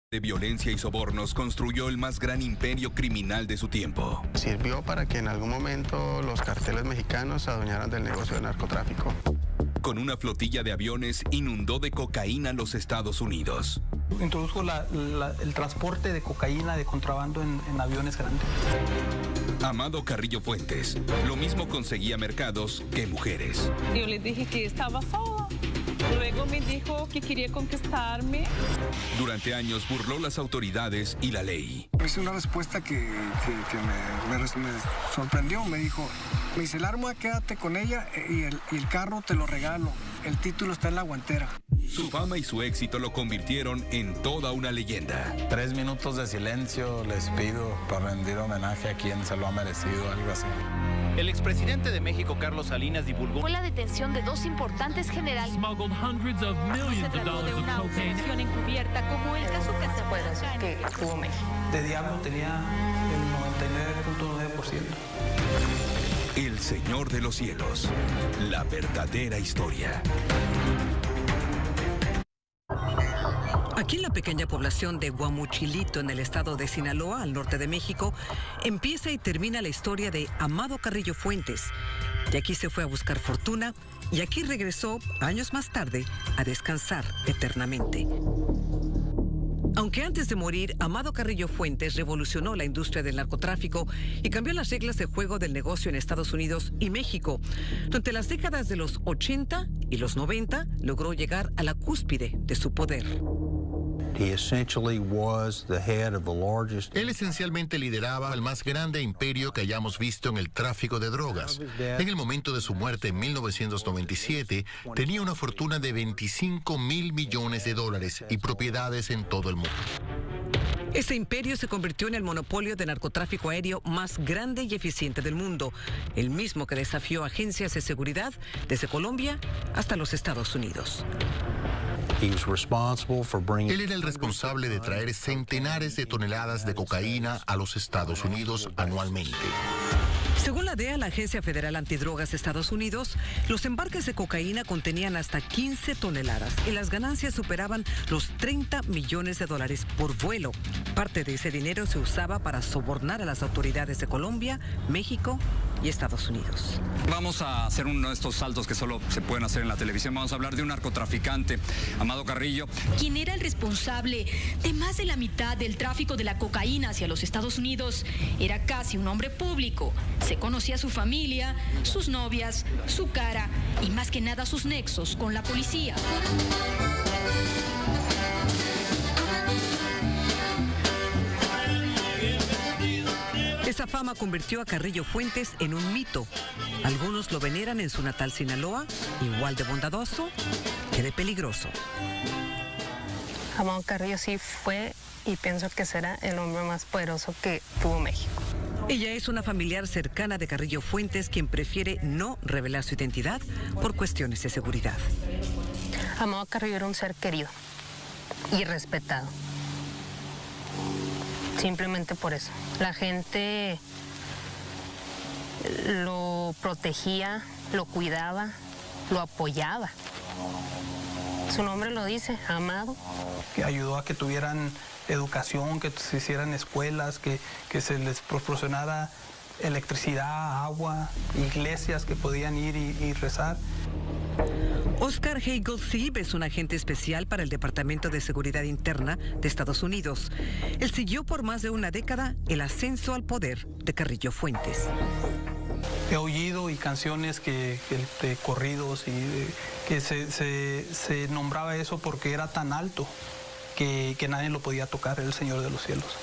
De violencia y sobornos construyó el más gran imperio criminal de su tiempo. Sirvió para que en algún momento los carteles mexicanos se adueñaran del negocio de narcotráfico. Con una flotilla de aviones inundó de cocaína los Estados Unidos. Introdujo el transporte de cocaína de contrabando en aviones grandes. Amado Carrillo Fuentes, lo mismo conseguía mercados que mujeres. Yo le dije que estaba sola. Luego me dijo que quería conquistarme. Durante años burló las autoridades y la ley. Es una respuesta que me sorprendió. Me dice, el arma quédate con ella y el carro te lo regalo. El título está en la guantera. Su fama y su éxito lo convirtieron en toda una leyenda. 3 minutos de silencio les pido para rendir homenaje a quien se lo ha merecido, algo así. El expresidente de México, Carlos Salinas, divulgó fue la detención de 2 importantes generales. Se trató de una operación encubierta, como el caso que se puede decir que tuvo México. De Diablo tenía el 99.9%. El Señor de los Cielos, la verdadera historia. Aquí en la pequeña población de Guamuchilito, en el estado de Sinaloa, al norte de México, empieza y termina la historia de Amado Carrillo Fuentes. De aquí se fue a buscar fortuna y aquí regresó, años más tarde, a descansar eternamente. Aunque antes de morir, Amado Carrillo Fuentes revolucionó la industria del narcotráfico y cambió las reglas de juego del negocio en Estados Unidos y México. Durante las décadas de los 80 y los 90, logró llegar a la cúspide de su poder. Él esencialmente lideraba el más grande imperio que hayamos visto en el tráfico de drogas. En el momento de su muerte en 1997, tenía una fortuna de $25,000 millones y propiedades en todo el mundo. Este imperio se convirtió en el monopolio de narcotráfico aéreo más grande y eficiente del mundo, el mismo que desafió agencias de seguridad desde Colombia hasta los Estados Unidos. Él era el responsable de traer centenares de toneladas de cocaína a los Estados Unidos anualmente. Según la DEA, la Agencia Federal Antidrogas de Estados Unidos, los embarques de cocaína contenían hasta 15 toneladas y las ganancias superaban los $30 millones por vuelo. Parte de ese dinero se usaba para sobornar a las autoridades de Colombia, México y Estados Unidos. Vamos a hacer uno de estos saltos que solo se pueden hacer en la televisión. Vamos a hablar de un narcotraficante, Amado Carrillo, quien era el responsable de más de la mitad del tráfico de la cocaína hacia los Estados Unidos. Era casi un hombre público. Se conocía a su familia, sus novias, su cara y más que nada sus nexos con la policía. Esa fama convirtió a Carrillo Fuentes en un mito. Algunos lo veneran en su natal Sinaloa, igual de bondadoso que de peligroso. Amado Carrillo sí fue y pienso que será el hombre más poderoso que tuvo México. Ella es una familiar cercana de Carrillo Fuentes, quien prefiere no revelar su identidad por cuestiones de seguridad. Amado Carrillo era un ser querido y respetado. Simplemente por eso. La gente lo protegía, lo cuidaba, lo apoyaba. Su nombre lo dice, Amado. Que ayudó a que tuvieran educación, que se hicieran escuelas, que se les proporcionara electricidad, agua, iglesias que podían ir y rezar. Oscar Hagel Sieb es un agente especial para el Departamento de Seguridad Interna de Estados Unidos. Él siguió por más de una década el ascenso al poder de Carrillo Fuentes. He oído y canciones de corridos y que se nombraba eso porque era tan alto que nadie lo podía tocar, el Señor de los Cielos.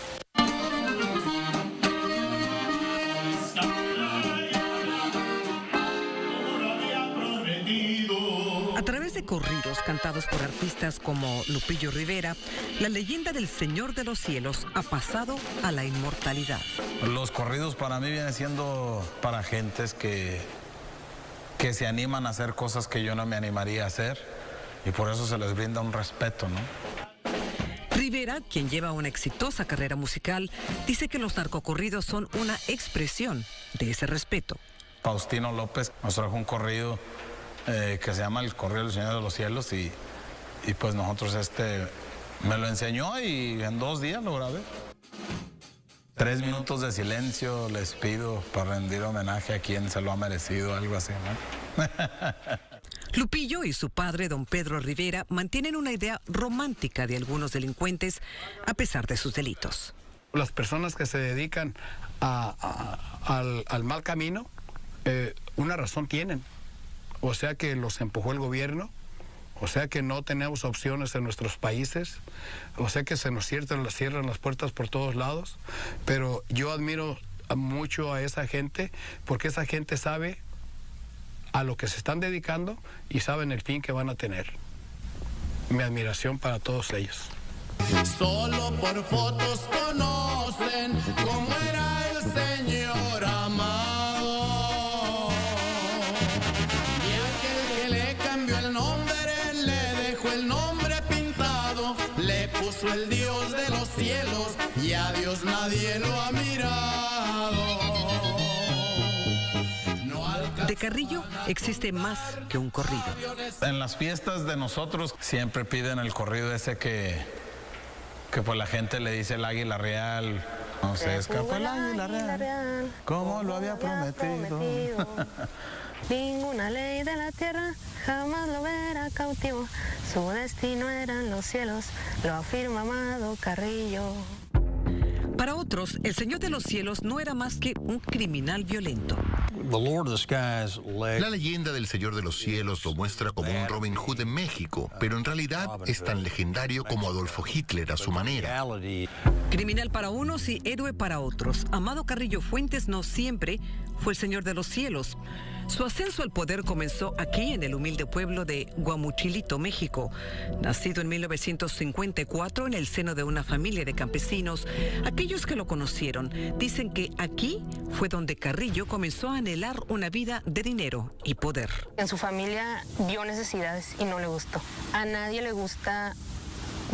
A través de corridos cantados por artistas como Lupillo Rivera, la leyenda del Señor de los Cielos ha pasado a la inmortalidad. Los corridos para mí vienen siendo para gentes que se animan a hacer cosas que yo no me animaría a hacer y por eso se les brinda un respeto, ¿no? Rivera, quien lleva una exitosa carrera musical, dice que los narcocorridos son una expresión de ese respeto. Faustino López nos trajo un corrido que se llama El Corrido del Señor de los Cielos y pues nosotros Me lo enseñó y en 2 días lo grabé. 3 minutos de silencio les pido para rendir homenaje a quien se lo ha merecido, algo así, ¿no? Lupillo y su padre, don Pedro Rivera, mantienen una idea romántica de algunos delincuentes a pesar de sus delitos. Las personas que se dedican al mal camino, una razón tienen. O sea que los empujó el gobierno, o sea que no tenemos opciones en nuestros países, o sea que se nos cierran las puertas por todos lados. Pero yo admiro mucho a esa gente porque esa gente sabe a lo que se están dedicando y saben el fin que van a tener. Mi admiración para todos ellos. Solo por fotos conocen cómo era el señor Amado. Y aquel que le cambió el nombre, le dejó el nombre pintado, le puso el Dios de los cielos y a Dios nadie lo ha mirado. De Carrillo existe más que un corrido. En las fiestas de nosotros siempre piden el corrido ese que pues la gente le dice el águila real. No se escapó el águila real, como lo había prometido. Ninguna ley de la tierra jamás lo verá cautivo. Su destino eran los cielos, lo afirma Amado Carrillo. Para otros, el Señor de los Cielos no era más que un criminal violento. La leyenda del Señor de los Cielos lo muestra como un Robin Hood en México, pero en realidad es tan legendario como Adolfo Hitler a su manera. Criminal para unos y héroe para otros, Amado Carrillo Fuentes no siempre fue el Señor de los Cielos. Su ascenso al poder comenzó aquí en el humilde pueblo de Guamuchilito, México. Nacido en 1954 en el seno de una familia de campesinos, aquellos que lo conocieron dicen que aquí fue donde Carrillo comenzó a anhelar una vida de dinero y poder. En su familia vio necesidades y no le gustó. A nadie le gusta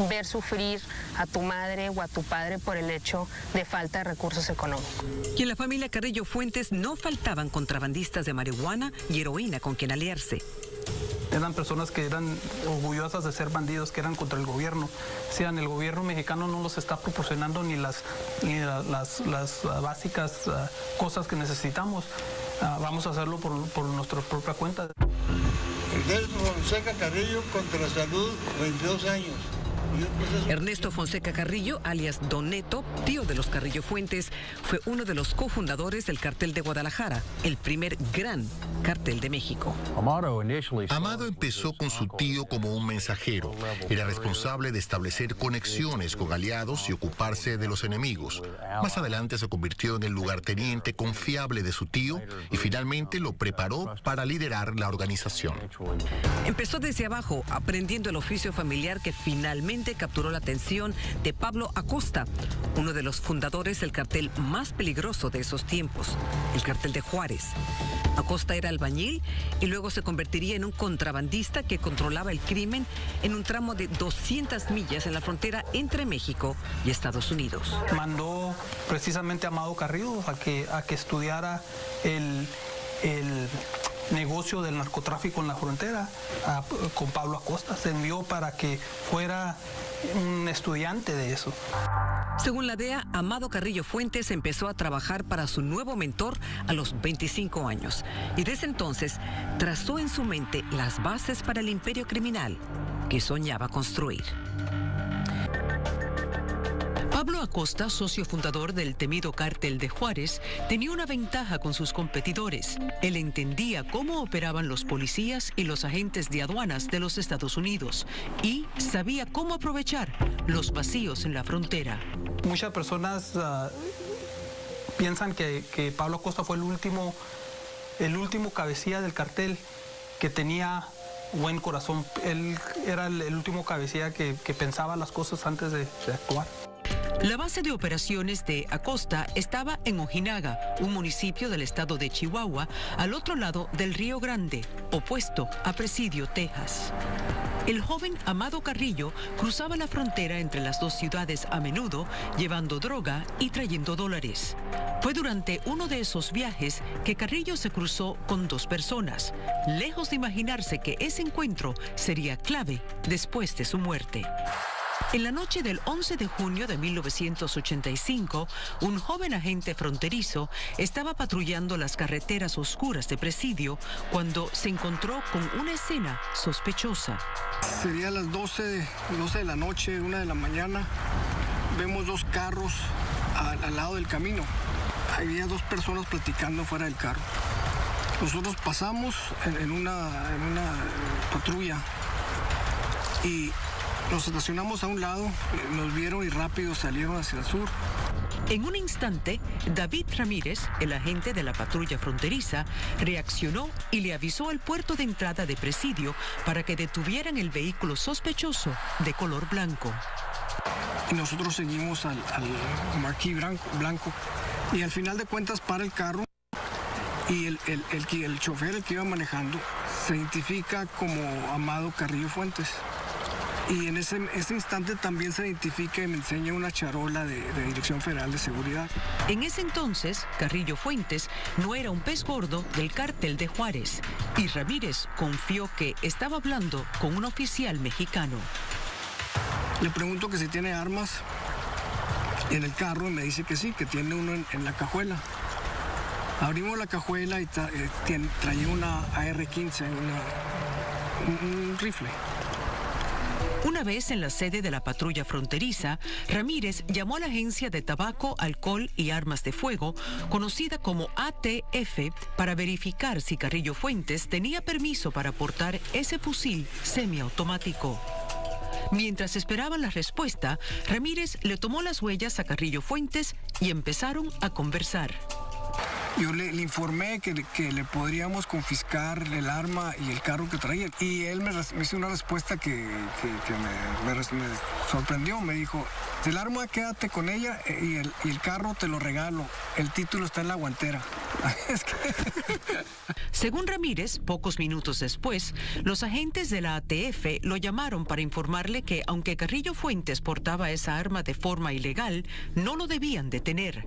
ver sufrir a tu madre o a tu padre por el hecho de falta de recursos económicos. Y en la familia Carrillo Fuentes no faltaban contrabandistas de marihuana y heroína con quien aliarse. Eran personas que eran orgullosas de ser bandidos, que eran contra el gobierno. Decían, el gobierno mexicano no nos está proporcionando ni las básicas cosas que necesitamos. Vamos a hacerlo por nuestra propia cuenta. Ernesto Fonseca Carrillo contra la salud, 22 años. Ernesto Fonseca Carrillo, alias Don Neto, tío de los Carrillo Fuentes, fue uno de los cofundadores del Cartel de Guadalajara, el primer gran cartel de México. Amado empezó con su tío como un mensajero. Era responsable de establecer conexiones con aliados y ocuparse de los enemigos. Más adelante se convirtió en el lugarteniente confiable de su tío y finalmente lo preparó para liderar la organización. Empezó desde abajo, aprendiendo el oficio familiar que finalmente capturó la atención de Pablo Acosta, uno de los fundadores del cartel más peligroso de esos tiempos, el Cartel de Juárez. Acosta era albañil y luego se convertiría en un contrabandista que controlaba el crimen en un tramo de 200 millas en la frontera entre México y Estados Unidos. Mandó precisamente a Amado Carrillo a que estudiara el negocio del narcotráfico en la frontera con Pablo Acosta. Se envió para que fuera un estudiante de eso. Según la DEA, Amado Carrillo Fuentes empezó a trabajar para su nuevo mentor a los 25 años y desde entonces trazó en su mente las bases para el imperio criminal que soñaba construir. Pablo Acosta, socio fundador del temido Cártel de Juárez, tenía una ventaja con sus competidores. Él entendía cómo operaban los policías y los agentes de aduanas de los Estados Unidos y sabía cómo aprovechar los vacíos en la frontera. Muchas personas piensan que Pablo Acosta fue el último cabecilla del cartel que tenía buen corazón. Él era el último cabecilla que pensaba las cosas antes de actuar. La base de operaciones de Acosta estaba en Ojinaga, un municipio del estado de Chihuahua, al otro lado del Río Grande, opuesto a Presidio, Texas. El joven Amado Carrillo cruzaba la frontera entre las dos ciudades a menudo, llevando droga y trayendo dólares. Fue durante uno de esos viajes que Carrillo se cruzó con dos personas, lejos de imaginarse que ese encuentro sería clave después de su muerte. En la noche del 11 de junio de 1985, un joven agente fronterizo estaba patrullando las carreteras oscuras de Presidio cuando se encontró con una escena sospechosa. Sería las 12 de la noche, 1 de la mañana. Vemos 2 carros al lado del camino. Había 2 personas platicando fuera del carro. Nosotros pasamos en una patrulla y nos estacionamos a un lado, nos vieron y rápido salieron hacia el sur. En un instante, David Ramírez, el agente de la patrulla fronteriza, reaccionó y le avisó al puerto de entrada de Presidio para que detuvieran el vehículo sospechoso de color blanco. Y nosotros seguimos al marquí blanco y al final de cuentas para el carro y el chofer, el que iba manejando, se identifica como Amado Carrillo Fuentes. Y en ese instante también se identifica y me enseña una charola de Dirección Federal de Seguridad. En ese entonces, Carrillo Fuentes no era un pez gordo del cártel de Juárez y Ramírez confió que estaba hablando con un oficial mexicano. Le pregunto que si tiene armas en el carro y me dice que sí, que tiene uno en la cajuela. Abrimos la cajuela y traía una AR-15, un rifle. Una vez en la sede de la patrulla fronteriza, Ramírez llamó a la Agencia de Tabaco, Alcohol y Armas de Fuego, conocida como ATF, para verificar si Carrillo Fuentes tenía permiso para portar ese fusil semiautomático. Mientras esperaban la respuesta, Ramírez le tomó las huellas a Carrillo Fuentes y empezaron a conversar. Yo le informé que le podríamos confiscar el arma y el carro que traía. Y él me hizo una respuesta que me sorprendió. Me dijo, el arma quédate con ella y el carro te lo regalo. El título está en la guantera. Según Ramírez, pocos minutos después, los agentes de la ATF lo llamaron para informarle que aunque Carrillo Fuentes portaba esa arma de forma ilegal, no lo debían detener.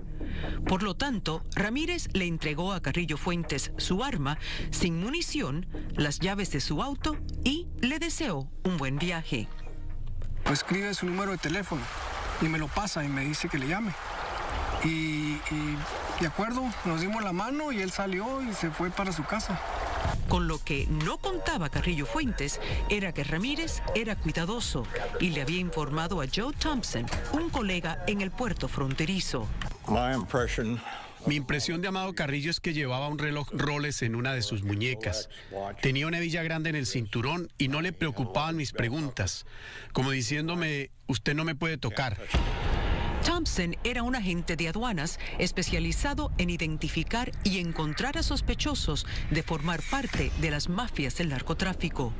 Por lo tanto, Ramírez le entregó a Carrillo Fuentes su arma, sin munición, las llaves de su auto y le deseó un buen viaje. Pues escribe su número de teléfono y me lo pasa y me dice que le llame. Y de acuerdo, nos dimos la mano y él salió y se fue para su casa. Con lo que no contaba Carrillo Fuentes era que Ramírez era cuidadoso y le había informado a Joe Thompson, un colega en el puerto fronterizo. Mi impresión de Amado Carrillo es que llevaba un reloj Rolex en una de sus muñecas. Tenía una hebilla grande en el cinturón y no le preocupaban mis preguntas, como diciéndome, usted no me puede tocar. Thompson era un agente de aduanas especializado en identificar y encontrar a sospechosos de formar parte de las mafias del narcotráfico.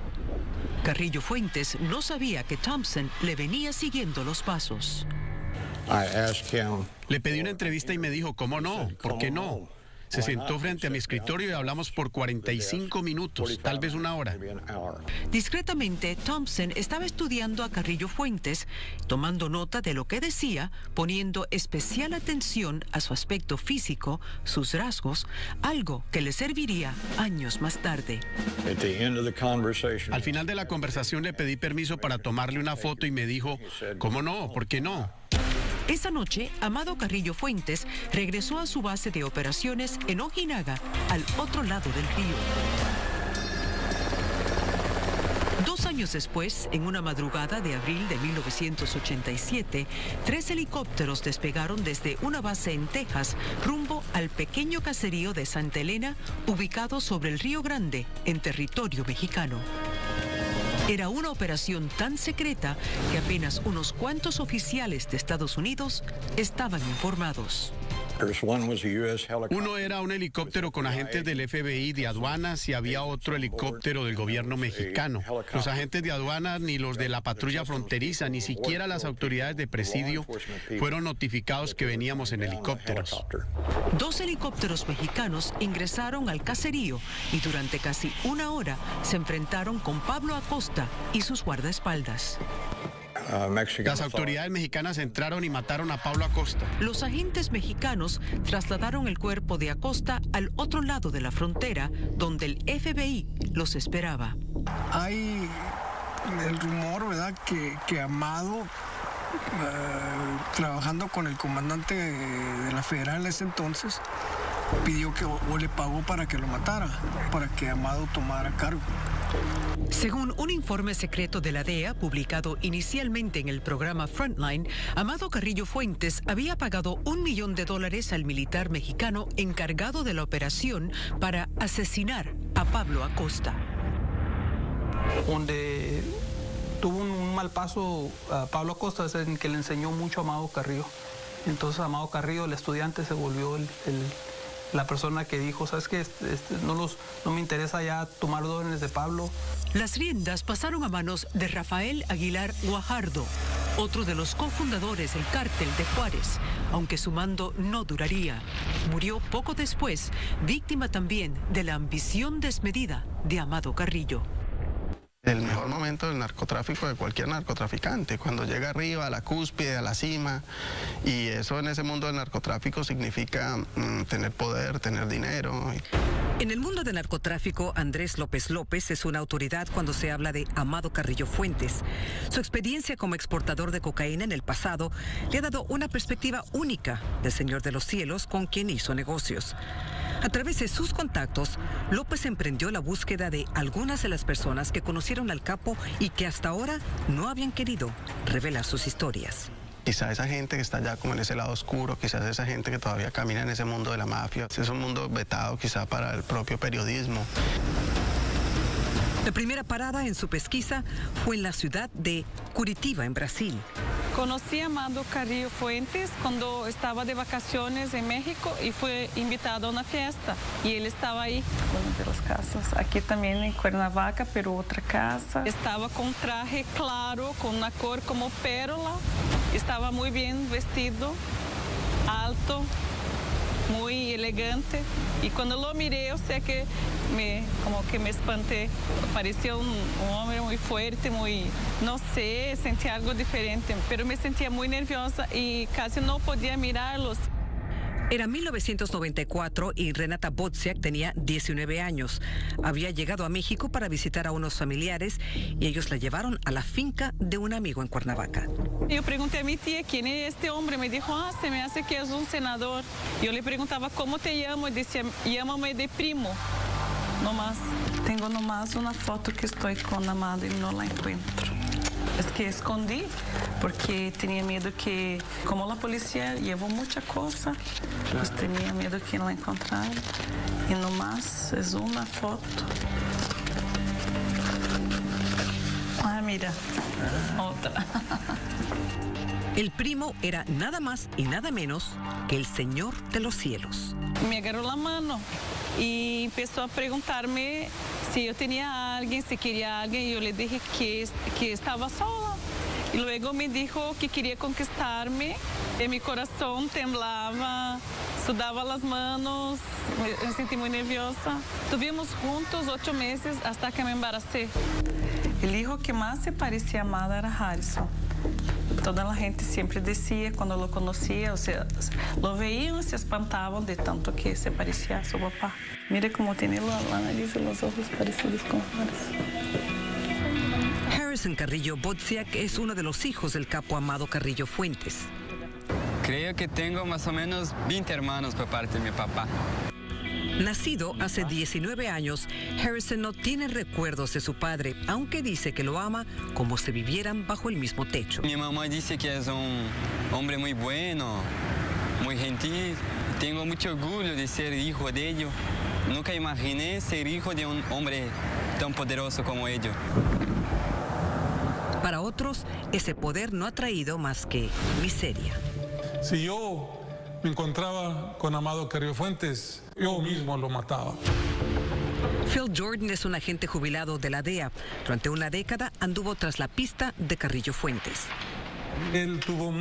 Carrillo Fuentes no sabía que Thompson le venía siguiendo los pasos. Le pedí una entrevista y me dijo, ¿cómo no? ¿Por qué no? Se sentó frente a mi escritorio y hablamos por 45 minutos, tal vez una hora. Discretamente, Thompson estaba estudiando a Carrillo Fuentes, tomando nota de lo que decía, poniendo especial atención a su aspecto físico, sus rasgos, algo que le serviría años más tarde. Al final de la conversación le pedí permiso para tomarle una foto y me dijo, ¿cómo no? ¿Por qué no? Esa noche, Amado Carrillo Fuentes regresó a su base de operaciones en Ojinaga, al otro lado del río. 2 años después, en una madrugada de abril de 1987, 3 helicópteros despegaron desde una base en Texas rumbo al pequeño caserío de Santa Elena, ubicado sobre el Río Grande, en territorio mexicano. Era una operación tan secreta que apenas unos cuantos oficiales de Estados Unidos estaban informados. Uno era un helicóptero con agentes del FBI de aduanas y había otro helicóptero del gobierno mexicano. Los agentes de aduanas, ni los de la patrulla fronteriza, ni siquiera las autoridades de Presidio fueron notificados que veníamos en helicópteros. 2 helicópteros mexicanos ingresaron al caserío y durante casi una hora se enfrentaron con Pablo Acosta y sus guardaespaldas. Las autoridades mexicanas entraron y mataron a Pablo Acosta. Los agentes mexicanos trasladaron el cuerpo de Acosta al otro lado de la frontera, donde el FBI los esperaba. Hay el rumor, ¿verdad?, que Amado trabajando con el comandante de la federal en ese entonces, pidió que o le pagó para que lo matara, para que Amado tomara cargo. Según un informe secreto de la DEA publicado inicialmente en el programa Frontline, Amado Carrillo Fuentes había pagado $1 millón al militar mexicano encargado de la operación para asesinar a Pablo Acosta. Donde tuvo un mal paso a Pablo Acosta es el que le enseñó mucho a Amado Carrillo. Entonces Amado Carrillo, el estudiante, se volvió la persona que dijo, ¿sabes qué? No me interesa ya tomar órdenes de Pablo. Las riendas pasaron a manos de Rafael Aguilar Guajardo, otro de los cofundadores del cártel de Juárez, aunque su mando no duraría. Murió poco después, víctima también de la ambición desmedida de Amado Carrillo. El mejor momento del narcotráfico de cualquier narcotraficante, cuando llega arriba, a la cúspide, a la cima, y eso en ese mundo del narcotráfico significa tener poder, tener dinero. En el mundo del narcotráfico, Andrés López López es una autoridad cuando se habla de Amado Carrillo Fuentes. Su experiencia como exportador de cocaína en el pasado le ha dado una perspectiva única del Señor de los Cielos con quien hizo negocios. A través de sus contactos, López emprendió la búsqueda de algunas de las personas que conocieron al capo y que hasta ahora no habían querido revelar sus historias. Quizá esa gente que está ya como en ese lado oscuro, quizás esa gente que todavía camina en ese mundo de la mafia, es un mundo vetado quizá para el propio periodismo. La primera parada en su pesquisa fue en la ciudad de Curitiba, en Brasil. Conocí a Amado Carrillo Fuentes cuando estaba de vacaciones en México y fue invitado a una fiesta. Y él estaba ahí, una de las casas, aquí también en Cuernavaca, pero otra casa. Estaba con traje claro, con una cor como pérola. Estaba muy bien vestido, alto, muy elegante. Y cuando lo miré, yo sé que como que me espanté. Parecía un hombre muy fuerte, muy, no sé, sentía algo diferente, pero me sentía muy nerviosa y casi no podía mirarlos. Era 1994 y Renata Bodziak tenía 19 años. Había llegado a México para visitar a unos familiares y ellos la llevaron a la finca de un amigo en Cuernavaca. Yo pregunté a mi tía quién es este hombre. Me dijo, se me hace que es un senador. Yo le preguntaba, ¿cómo te llamo? Y decía, llámame de primo. No más. Tengo nomás una foto que estoy con Amado y no la encuentro. Es que escondí porque tenía miedo que, como la policía llevó mucha cosa, pues tenía miedo que no la encontrara. Y nomás es una foto. Mira, otra. El primo era nada más y nada menos que el Señor de los Cielos. Me agarró la mano y empezó a preguntarme si yo tenía a alguien, si quería a alguien, y yo le dije que estaba sola. Y luego me dijo que quería conquistarme, y mi corazón temblaba, sudaba las manos, me sentí muy nerviosa. Estuvimos juntos 8 meses hasta que me embaracé. El hijo que más se parecía a Amado era Harrison. Toda la gente siempre decía cuando lo conocía, o sea, lo veían y se espantaban de tanto que se parecía a su papá. Mira cómo tiene la nariz y los ojos parecidos con Harrison. Harrison Carrillo Bodziak es uno de los hijos del capo Amado Carrillo Fuentes. Creo que tengo más o menos 20 hermanos por parte de mi papá. Nacido hace 19 años, Harrison no tiene recuerdos de su padre, aunque dice que lo ama como si vivieran bajo el mismo techo. Mi mamá dice que es un hombre muy bueno, muy gentil. Tengo mucho orgullo de ser hijo de ellos. Nunca imaginé ser hijo de un hombre tan poderoso como ellos. Para otros, ese poder no ha traído más que miseria. Si yo me encontraba con Amado Carrillo Fuentes, yo mismo lo mataba. Phil Jordan es un agente jubilado de la DEA. Durante una década anduvo tras la pista de Carrillo Fuentes. Él tuvo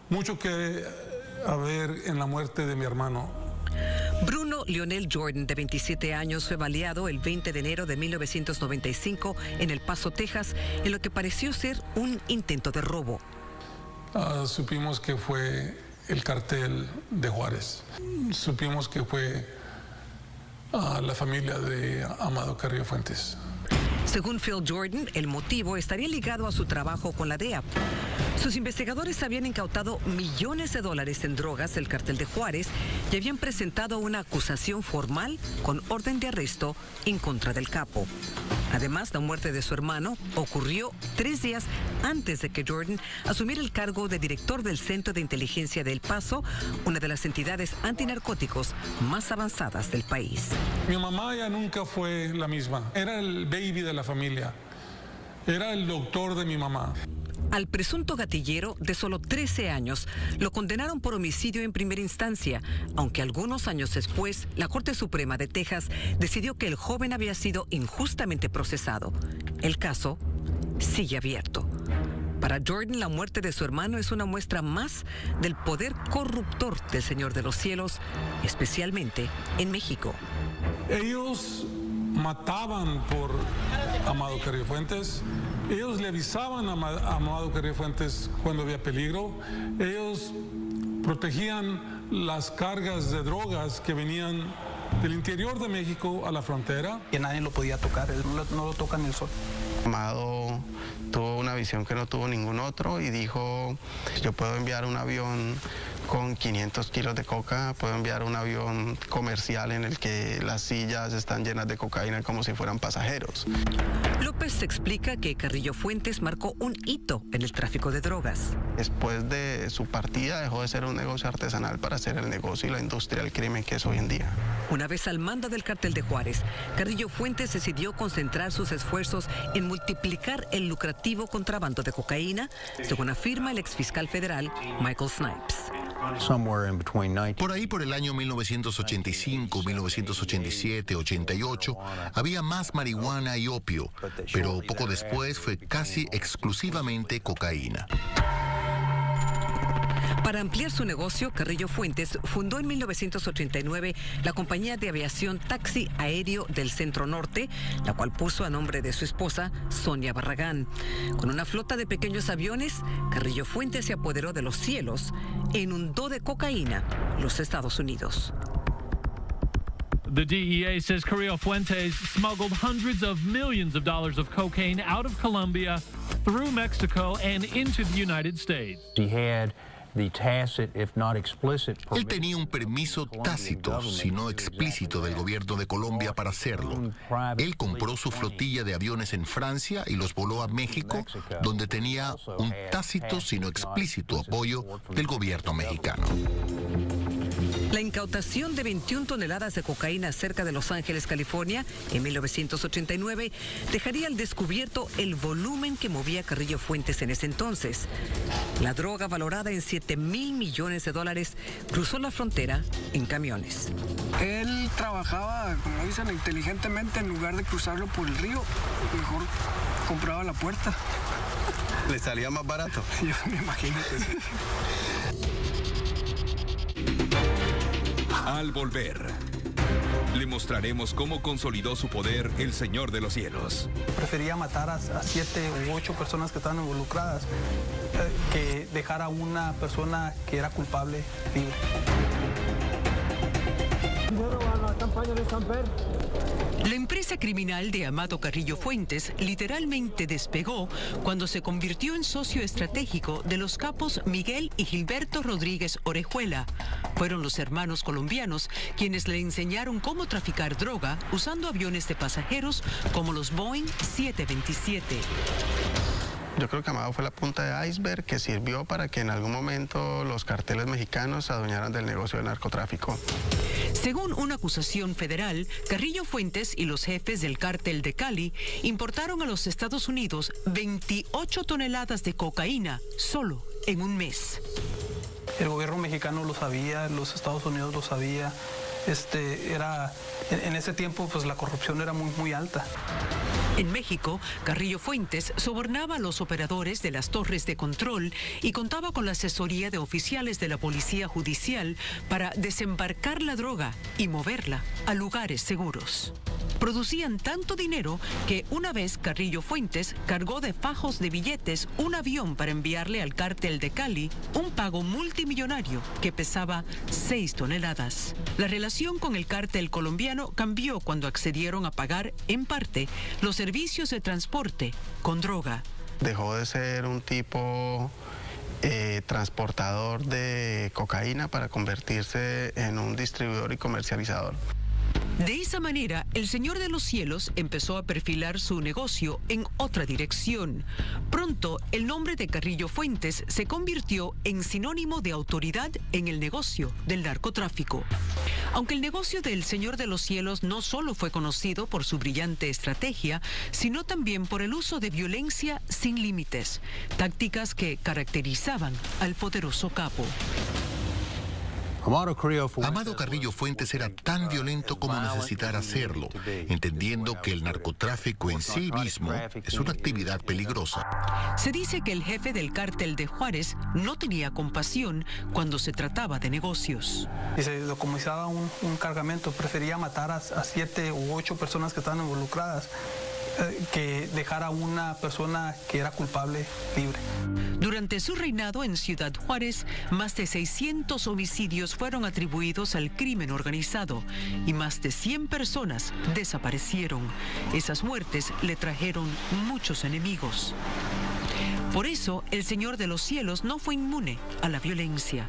mucho que ver en la muerte de mi hermano. Bruno Lionel Jordan, de 27 años, fue baleado el 20 de enero de 1995 en El Paso, Texas, en lo que pareció ser un intento de robo. Supimos que fue el cartel de Juárez. Supimos que fue la familia de Amado Carrillo Fuentes. Según Phil Jordan, el motivo estaría ligado a su trabajo con la DEA. Sus investigadores habían incautado millones de dólares en drogas del Cártel de Juárez y habían presentado una acusación formal con orden de arresto en contra del capo. Además, la muerte de su hermano ocurrió 3 días antes de que Jordan asumiera el cargo de director del Centro de Inteligencia de El Paso, una de las entidades antinarcóticos más avanzadas del país. Mi mamá ya nunca fue la misma. Era el baby de la familia. Era el doctor de mi mamá. Al presunto gatillero de solo 13 años lo condenaron por homicidio en primera instancia, aunque algunos años después la Corte Suprema de Texas decidió que el joven había sido injustamente procesado. El caso sigue abierto. Para Jordan, la muerte de su hermano es una muestra más del poder corruptor del Señor de los Cielos, especialmente en México. Ellos mataban por Amado Carrillo Fuentes. Ellos le avisaban a Amado Carrillo Fuentes cuando había peligro. Ellos protegían las cargas de drogas que venían del interior de México a la frontera. Que nadie lo podía tocar, no lo toca ni el sol. Amado tuvo una visión que no tuvo ningún otro y dijo, yo puedo enviar un avión con 500 kilos de coca, puedo enviar un avión comercial en el que las sillas están llenas de cocaína como si fueran pasajeros. López explica que Carrillo Fuentes marcó un hito en el tráfico de drogas. Después de su partida dejó de ser un negocio artesanal para ser el negocio y la industria del crimen que es hoy en día. Una vez al mando del Cártel de Juárez, Carrillo Fuentes decidió concentrar sus esfuerzos en multiplicar el lucrativo contrabando de cocaína, según afirma el exfiscal federal Michael Snipes. Por ahí, por el año 1985, 1987, 88, había más marihuana y opio, pero poco después fue casi exclusivamente cocaína. Para ampliar su negocio, Carrillo Fuentes fundó en 1989 la compañía de aviación Taxi Aéreo del Centro Norte, la cual puso a nombre de su esposa, Sonia Barragán. Con una flota de pequeños aviones, Carrillo Fuentes se apoderó de los cielos e inundó de cocaína los Estados Unidos. The DEA says Carrillo Fuentes smuggled hundreds of millions of dollars of cocaine out of Colombia, through Mexico, and into the United States. He had Él tenía un permiso tácito, si no explícito, del gobierno de Colombia para hacerlo. Él compró su flotilla de aviones en Francia y los voló a México, donde tenía un tácito, si no explícito, apoyo del gobierno mexicano. La incautación de 21 toneladas de cocaína cerca de Los Ángeles, California, en 1989, dejaría al descubierto el volumen que movía Carrillo Fuentes en ese entonces. La droga, valorada en $7,000 millones, cruzó la frontera en camiones. Él trabajaba, como dicen, inteligentemente. En lugar de cruzarlo por el río, mejor compraba la puerta. ¿Le salía más barato? Yo me imagino que sí. Al volver, le mostraremos cómo consolidó su poder el Señor de los Cielos. Prefería matar a 7 u 8 personas que estaban involucradas que dejar a una persona que era culpable libre. La empresa criminal de Amado Carrillo Fuentes literalmente despegó cuando se convirtió en socio estratégico de los capos Miguel y Gilberto Rodríguez Orejuela. Fueron los hermanos colombianos quienes le enseñaron cómo traficar droga usando aviones de pasajeros como los Boeing 727. Yo creo que Amado fue la punta de iceberg que sirvió para que en algún momento los carteles mexicanos se adueñaran del negocio del narcotráfico. Según una acusación federal, Carrillo Fuentes y los jefes del cártel de Cali importaron a los Estados Unidos 28 toneladas de cocaína solo en un mes. El gobierno mexicano lo sabía, los Estados Unidos lo sabía. En ese tiempo pues la corrupción era muy alta. En México, Carrillo Fuentes sobornaba a los operadores de las torres de control y contaba con la asesoría de oficiales de la Policía Judicial para desembarcar la droga y moverla a lugares seguros. Producían tanto dinero que una vez Carrillo Fuentes cargó de fajos de billetes un avión para enviarle al cártel de Cali un pago multimillonario que pesaba 6 toneladas. La relación con el cártel colombiano cambió cuando accedieron a pagar, en parte, los servicios de transporte con droga. Dejó de ser un tipo transportador de cocaína para convertirse en un distribuidor y comercializador. De esa manera, el Señor de los Cielos empezó a perfilar su negocio en otra dirección. Pronto, el nombre de Carrillo Fuentes se convirtió en sinónimo de autoridad en el negocio del narcotráfico. Aunque el negocio del Señor de los Cielos no solo fue conocido por su brillante estrategia, sino también por el uso de violencia sin límites, tácticas que caracterizaban al poderoso capo. Amado Carrillo Fuentes era tan violento como necesitara hacerlo, entendiendo que el narcotráfico en sí mismo es una actividad peligrosa. Se dice que el jefe del cártel de Juárez no tenía compasión cuando se trataba de negocios. Y se decomisaba un cargamento, prefería matar a 7 u 8 personas que estaban involucradas que dejar a una persona que era culpable libre. Durante su reinado en Ciudad Juárez, más de 600 homicidios fueron atribuidos al crimen organizado y más de 100 personas desaparecieron. Esas muertes le trajeron muchos enemigos. Por eso, el Señor de los Cielos no fue inmune a la violencia.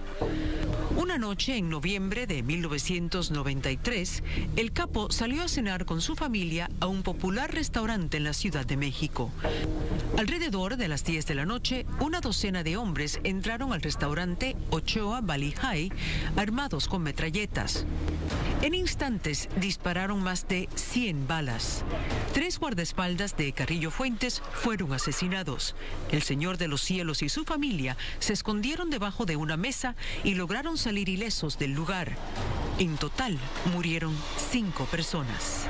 Una noche en noviembre de 1993, el capo salió a cenar con su familia a un popular restaurante en la Ciudad de México. Alrededor de las 10 de la noche, una docena de hombres entraron al restaurante Ochoa Valley High armados con metralletas. En instantes dispararon más de 100 balas. 3 guardaespaldas de Carrillo Fuentes fueron asesinados. El Señor de los Cielos y su familia se escondieron debajo de una mesa y lograron salir ilesos del lugar. En total, murieron 5 personas.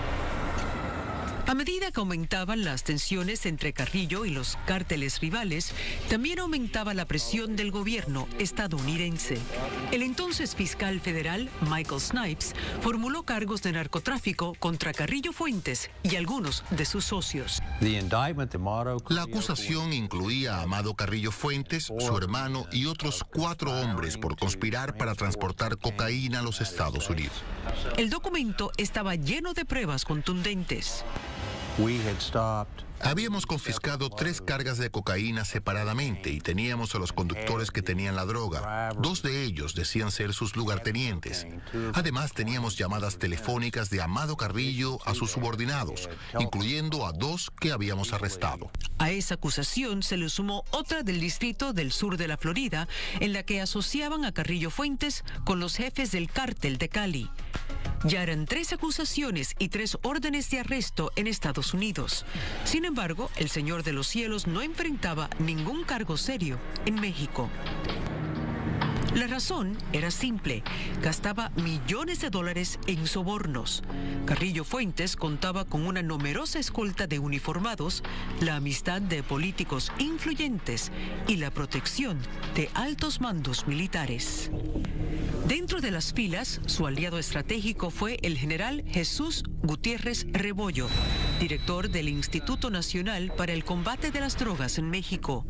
A medida que aumentaban las tensiones entre Carrillo y los cárteles rivales, también aumentaba la presión del gobierno estadounidense. El entonces fiscal federal, Michael Snipes, formuló cargos de narcotráfico contra Carrillo Fuentes y algunos de sus socios. La acusación incluía a Amado Carrillo Fuentes, su hermano y otros 4 hombres por conspirar para transportar cocaína a los Estados Unidos. El documento estaba lleno de pruebas contundentes. Habíamos confiscado 3 cargas de cocaína separadamente y teníamos a los conductores que tenían la droga. 2 de ellos decían ser sus lugartenientes. Además, teníamos llamadas telefónicas de Amado Carrillo a sus subordinados, incluyendo a 2 que habíamos arrestado. A esa acusación se le sumó otra del distrito del sur de la Florida, en la que asociaban a Carrillo Fuentes con los jefes del cártel de Cali. Ya eran 3 acusaciones y 3 órdenes de arresto en Estados Unidos. Sin embargo, el Señor de los Cielos no enfrentaba ningún cargo serio en México. La razón era simple: gastaba millones de dólares en sobornos. Carrillo Fuentes contaba con una numerosa escolta de uniformados, la amistad de políticos influyentes y la protección de altos mandos militares. Dentro de las filas, su aliado estratégico fue el general Jesús Gutiérrez Rebollo, director del Instituto Nacional para el Combate de las Drogas en México.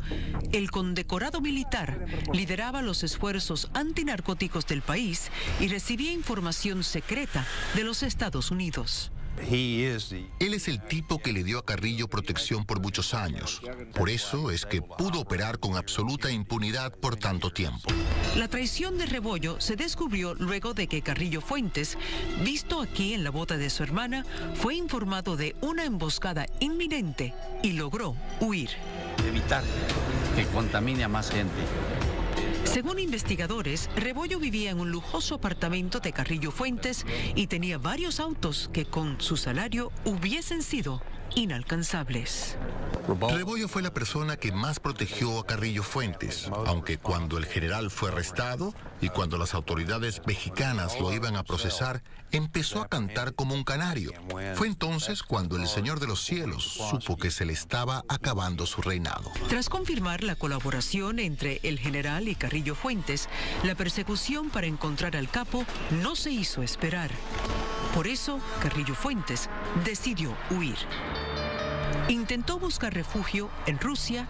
El condecorado militar lideraba los esfuerzos antinarcóticos del país y recibía información secreta de los Estados Unidos. Él es el tipo que le dio a Carrillo protección por muchos años. Por eso es que pudo operar con absoluta impunidad por tanto tiempo. La traición de Rebollo se descubrió luego de que Carrillo Fuentes, visto aquí en la boda de su hermana, fue informado de una emboscada inminente y logró huir. Evitar que contamine a más gente. Según investigadores, Rebollo vivía en un lujoso apartamento de Carrillo Fuentes y tenía varios autos que con su salario hubiesen sido inalcanzables. Rebollo fue la persona que más protegió a Carrillo Fuentes, aunque cuando el general fue arrestado y cuando las autoridades mexicanas lo iban a procesar, empezó a cantar como un canario. Fue entonces cuando el Señor de los Cielos supo que se le estaba acabando su reinado. Tras confirmar la colaboración entre el general y Carrillo Fuentes, la persecución para encontrar al capo no se hizo esperar. Por eso, Carrillo Fuentes decidió huir. Intentó buscar refugio en Rusia,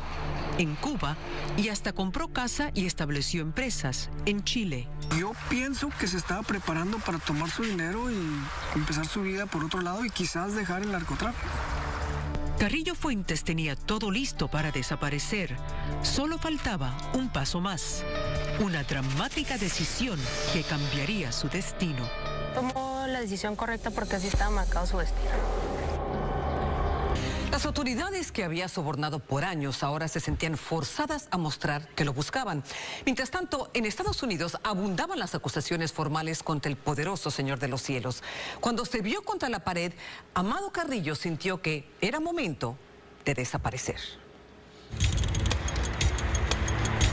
en Cuba y hasta compró casa y estableció empresas en Chile. Yo pienso que se estaba preparando para tomar su dinero y empezar su vida por otro lado y quizás dejar el narcotráfico. Carrillo Fuentes tenía todo listo para desaparecer. Solo faltaba un paso más. Una dramática decisión que cambiaría su destino. Tomó la decisión correcta porque así estaba marcado su destino. Las autoridades que había sobornado por años ahora se sentían forzadas a mostrar que lo buscaban. Mientras tanto, en Estados Unidos abundaban las acusaciones formales contra el poderoso Señor de los Cielos. Cuando se vio contra la pared, Amado Carrillo sintió que era momento de desaparecer.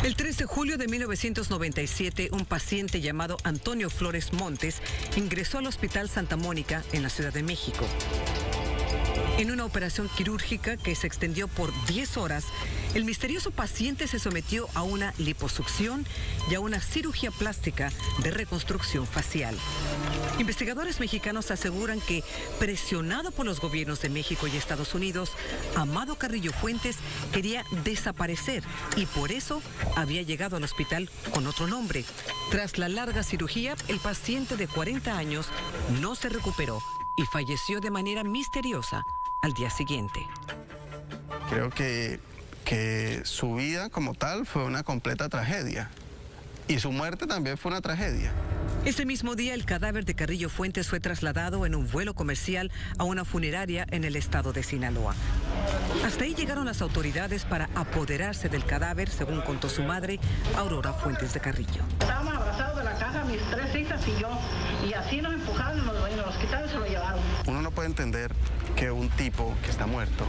El 3 de julio de 1997, un paciente llamado Antonio Flores Montes ingresó al Hospital Santa Mónica en la Ciudad de México. En una operación quirúrgica que se extendió por 10 horas, el misterioso paciente se sometió a una liposucción y a una cirugía plástica de reconstrucción facial. Investigadores mexicanos aseguran que, presionado por los gobiernos de México y Estados Unidos, Amado Carrillo Fuentes quería desaparecer y por eso había llegado al hospital con otro nombre. Tras la larga cirugía, el paciente de 40 años no se recuperó y falleció de manera misteriosa al día siguiente. Creo que su vida como tal fue una completa tragedia y su muerte también fue una tragedia. Ese mismo día, el cadáver de Carrillo Fuentes fue trasladado en un vuelo comercial a una funeraria en el estado de Sinaloa. Hasta ahí llegaron las autoridades para apoderarse del cadáver, según contó su madre, Aurora Fuentes de Carrillo. Estábamos abrazados de la caja, mis 3 hijas y yo, y así nos empujaron y nos quitaron y se lo llevaron. Uno no puede entender que un tipo que está muerto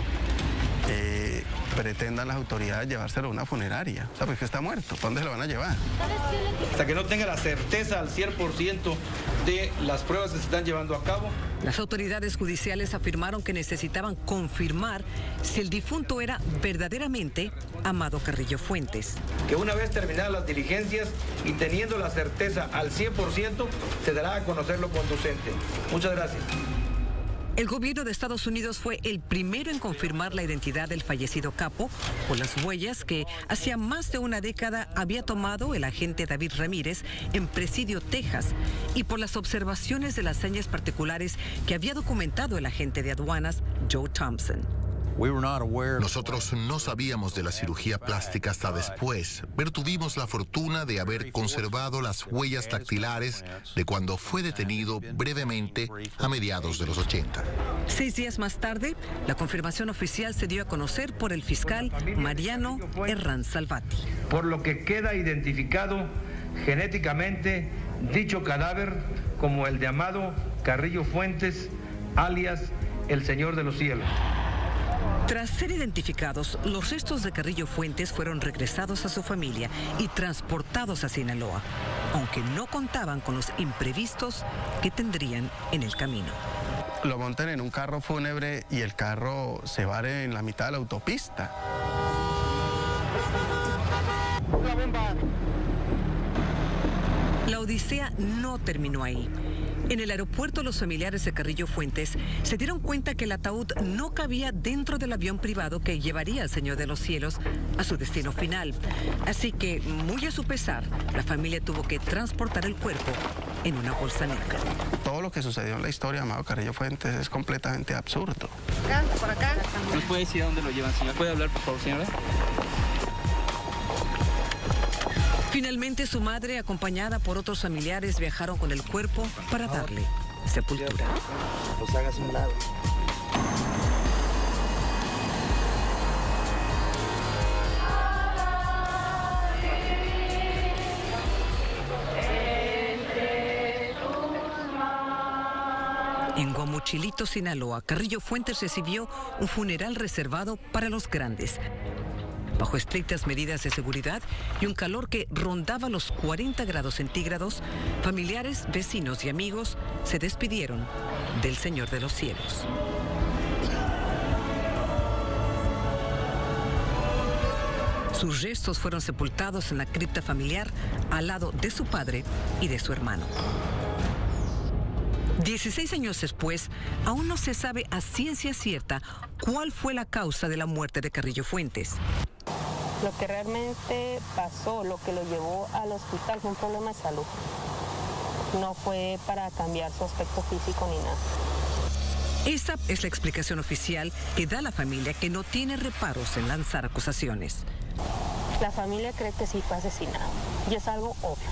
pretendan las autoridades llevárselo a una funeraria. O sea, porque está muerto, ¿para dónde lo van a llevar? Hasta que no tenga la certeza al 100% de las pruebas que se están llevando a cabo. Las autoridades judiciales afirmaron que necesitaban confirmar si el difunto era verdaderamente Amado Carrillo Fuentes. Que una vez terminadas las diligencias y teniendo la certeza al 100%, se dará a conocer lo conducente. Muchas gracias. El gobierno de Estados Unidos fue el primero en confirmar la identidad del fallecido capo por las huellas que hacía más de una década había tomado el agente David Ramírez en Presidio, Texas, y por las observaciones de las señas particulares que había documentado el agente de aduanas Joe Thompson. Nosotros no sabíamos de la cirugía plástica hasta después, pero tuvimos la fortuna de haber conservado las huellas dactilares de cuando fue detenido brevemente a mediados de los 80. 6 días más tarde, la confirmación oficial se dio a conocer por el fiscal Mariano Herrán Salvati. Por lo que queda identificado genéticamente dicho cadáver como el de Amado Carrillo Fuentes, alias el Señor de los Cielos. Tras ser identificados, los restos de Carrillo Fuentes fueron regresados a su familia y transportados a Sinaloa, aunque no contaban con los imprevistos que tendrían en el camino. Lo montan en un carro fúnebre y el carro se va en la mitad de la autopista. La odisea no terminó ahí. En el aeropuerto, los familiares de Carrillo Fuentes se dieron cuenta que el ataúd no cabía dentro del avión privado que llevaría al Señor de los Cielos a su destino final. Así que, muy a su pesar, la familia tuvo que transportar el cuerpo en una bolsa negra. Todo lo que sucedió en la historia de Amado Carrillo Fuentes es completamente absurdo. Acá, por acá. ¿Nos puede decir a dónde lo llevan, señor? ¿Puede hablar, por favor, señora? Finalmente, su madre, acompañada por otros familiares, viajaron con el cuerpo para darle sepultura. Pues hagas un lado. En Guamuchilito, Sinaloa, Carrillo Fuentes recibió un funeral reservado para los grandes, bajo estrictas medidas de seguridad y un calor que rondaba los 40 grados centígrados. Familiares, vecinos y amigos se despidieron del Señor de los Cielos. Sus restos fueron sepultados en la cripta familiar al lado de su padre y de su hermano. 16 años después, aún no se sabe a ciencia cierta cuál fue la causa de la muerte de Carrillo Fuentes. Lo que realmente pasó, lo que lo llevó al hospital fue un problema de salud. No fue para cambiar su aspecto físico ni nada. Esa es la explicación oficial que da la familia, que no tiene reparos en lanzar acusaciones. La familia cree que sí fue asesinado y es algo obvio.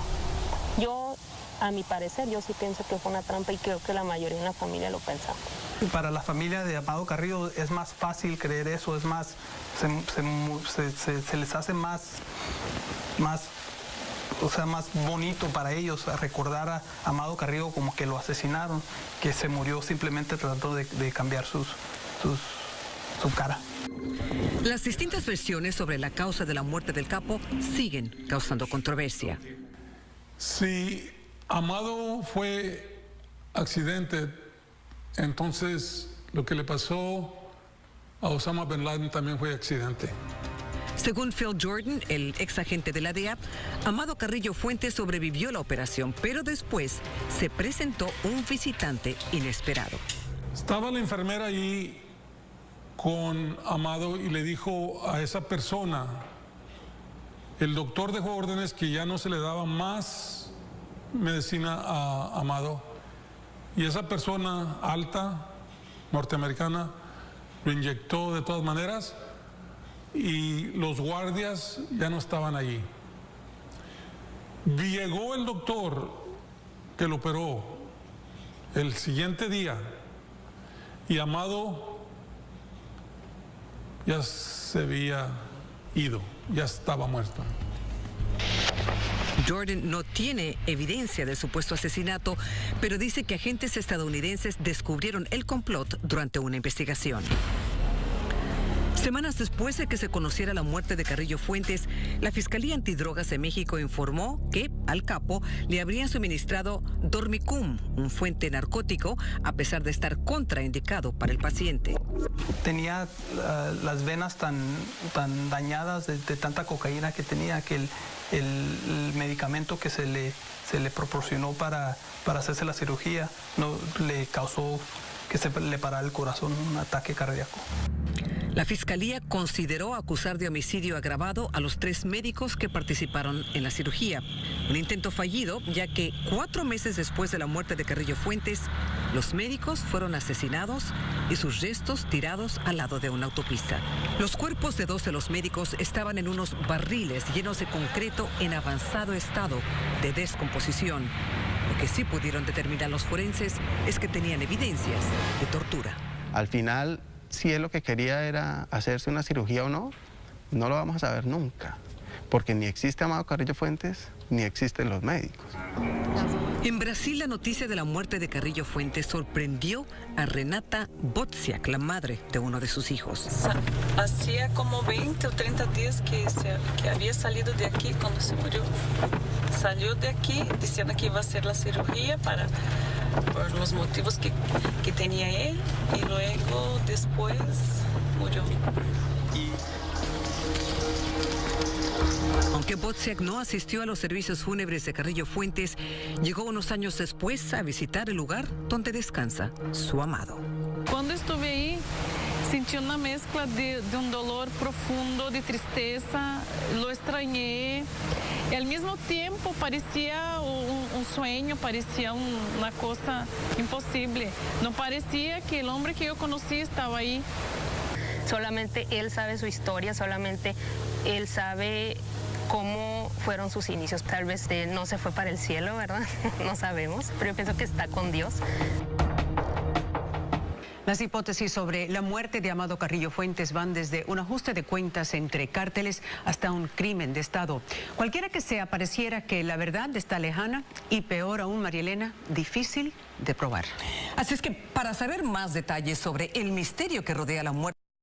Yo, a mi parecer, yo sí pienso que fue una trampa y creo que la mayoría de la familia lo pensamos. Para la familia de Amado Carrillo es más fácil creer eso, es más, se les hace más bonito para ellos recordar a Amado Carrillo como que lo asesinaron, que se murió simplemente tratando de cambiar su cara. Las distintas versiones sobre la causa de la muerte del capo siguen causando controversia. Si Amado fue accidente, entonces lo que le pasó a Osama Bin Laden también fue accidente. Según Phil Jordan, el ex agente de la DEA, Amado Carrillo Fuentes sobrevivió a la operación, pero después se presentó un visitante inesperado. Estaba la enfermera ahí con Amado y le dijo a esa persona, el doctor dejó órdenes que ya no se le daba más medicina a Amado, y esa persona alta, norteamericana, lo inyectó de todas maneras y los guardias ya no estaban allí. Llegó el doctor que lo operó el siguiente día y Amado ya se había ido, ya estaba muerto. Jordan no tiene evidencia del supuesto asesinato, pero dice que agentes estadounidenses descubrieron el complot durante una investigación. Semanas después de que se conociera la muerte de Carrillo Fuentes, la Fiscalía Antidrogas de México informó que al capo le habrían suministrado Dormicum, un fuente narcótico, a pesar de estar contraindicado para el paciente. Tenía las venas tan dañadas de tanta cocaína que tenía, que el medicamento que se le proporcionó para hacerse la cirugía no le causó que se le parara el corazón, un ataque cardíaco. La Fiscalía consideró acusar de homicidio agravado a los 3 médicos que participaron en la cirugía. Un intento fallido, ya que 4 meses después de la muerte de Carrillo Fuentes, los médicos fueron asesinados y sus restos tirados al lado de una autopista. Los cuerpos de 2 de los médicos estaban en unos barriles llenos de concreto en avanzado estado de descomposición. Lo que sí pudieron determinar los forenses es que tenían evidencias de tortura. Al final, si él lo que quería era hacerse una cirugía o no, no lo vamos a saber nunca, porque ni existe Amado Carrillo Fuentes, ni existen los médicos. En Brasil, la noticia de la muerte de Carrillo Fuentes sorprendió a Renata Bodziak, la madre de uno de sus hijos. Hacía como 20 o 30 días que había salido de aquí cuando se murió. Salió de aquí diciendo que iba a hacer la cirugía por los motivos que tenía él, y luego después murió. Aunque Bodziak no asistió a los servicios fúnebres de Carrillo Fuentes, llegó unos años después a visitar el lugar donde descansa su amado. Cuando estuve ahí, sentí una mezcla de un dolor profundo, de tristeza, lo extrañé. Y al mismo tiempo parecía un sueño, parecía una cosa imposible. No parecía que el hombre que yo conocí estaba ahí. Solamente él sabe su historia, solamente él sabe cómo fueron sus inicios. Tal vez no se fue para el cielo, ¿verdad? No sabemos, pero yo pienso que está con Dios. Las hipótesis sobre la muerte de Amado Carrillo Fuentes van desde un ajuste de cuentas entre cárteles hasta un crimen de Estado. Cualquiera que sea, pareciera que la verdad está lejana y, peor aún, María Elena, difícil de probar. Así es que para saber más detalles sobre el misterio que rodea la muerte